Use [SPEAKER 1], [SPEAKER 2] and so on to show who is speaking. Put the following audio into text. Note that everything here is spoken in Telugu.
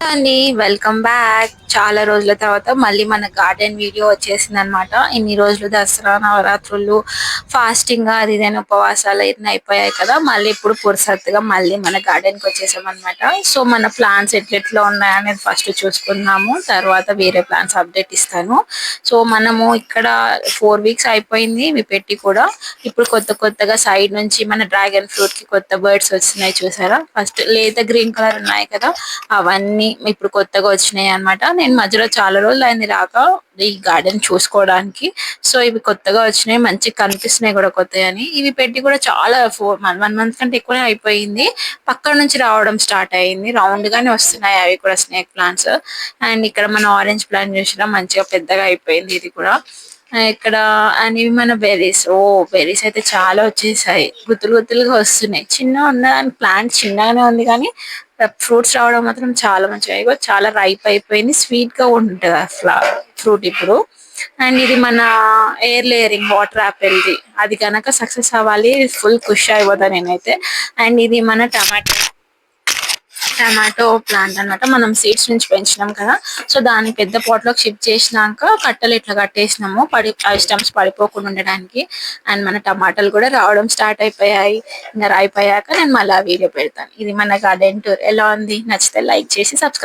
[SPEAKER 1] అండి, వెల్కమ్ బ్యాక్. చాలా రోజుల తర్వాత మళ్ళీ మన గార్డెన్ వీడియో వచ్చేసింది అనమాట. ఇన్ని రోజులు దసరా నవరాత్రులు ఫాస్టింగ్ అది ఇదైనా ఉపవాసాలు అయితే అయిపోయాయి కదా. మళ్ళీ ఇప్పుడు పురుసత్తుగా మళ్ళీ మన గార్డెన్ కి వచ్చేసాం అనమాట. సో మన ప్లాంట్స్ ఎట్లెట్లా ఉన్నాయనేది ఫస్ట్ చూసుకున్నాము, తర్వాత వేరే ప్లాంట్స్ అప్డేట్ ఇస్తాను. సో మనము ఇక్కడ 4 వీక్స్ అయిపోయింది ఇవి పెట్టి కూడా. ఇప్పుడు కొత్తగా సైడ్ నుంచి మన డ్రాగన్ ఫ్రూట్ కి కొత్త బర్డ్స్ వచ్చినాయి చూసారా. ఫస్ట్ లేత గ్రీన్ కలర్ ఉన్నాయి కదా, అవన్నీ ఇప్పుడు కొత్తగా వచ్చినాయి అన్నమాట. నేను మధ్యలో చాలా రోజులు అయింది రాక ఈ గార్డెన్ చూసుకోవడానికి. సో ఇవి కొత్తగా వచ్చినాయి, మంచిగా కనిపిస్తున్నాయి కూడా కొత్తగాని. ఇవి పెట్టి కూడా చాలా 1 మంత్ కంటే ఎక్కువనే అయిపోయింది. పక్క నుంచి రావడం స్టార్ట్ అయింది, రౌండ్ గానే వస్తున్నాయి అవి కూడా స్నేక్ ప్లాంట్స్. అండ్ ఇక్కడ మన ఆరెంజ్ ప్లాంట్ చూసినా మంచిగా పెద్దగా అయిపోయింది ఇది కూడా. ఇక్కడ అండ్ ఇవి మన బెర్రీస్. బెర్రీస్ అయితే చాలా వచ్చేసాయి, గుత్తులుగా వస్తున్నాయి. చిన్న ఉన్న ప్లాంట్ చిన్నగానే ఉంది కానీ ఫ్రూట్స్ రావడం మాత్రం చాలా మంచిగా. ఇగో చాలా రైప్ అయిపోయింది, స్వీట్ గా ఉంటుంది అసలు ఫ్రూట్ ఇప్పుడు. అండ్ ఇది మన air layering water Apple the, అది కనుక సక్సెస్ అవ్వాలి ఫుల్ ఖుషి అయిపోతా నేనైతే. అండ్ ఇది మన టమాటో ప్లాంట్ అన్నమాట. మనం సీడ్స్ నుంచి పెంచినాం కదా, సో దాన్ని పెద్ద పాట్ లోకి షిఫ్ట్ చేసినాక కట్టలు ఇట్లా కట్టేసినాము స్టెమ్స్ పడిపోకుండా ఉండడానికి. అండ్ మన టమాటాలు కూడా రావడం స్టార్ట్ అయిపోయాయి. ఇంకా అయిపోయాక నేను మళ్ళీ వీడియో పెడతాను. ఇది మన గార్డెన్ టూర్ ఎలా ఉంది, నచ్చితే లైక్ చేసి సబ్స్క్రైబ్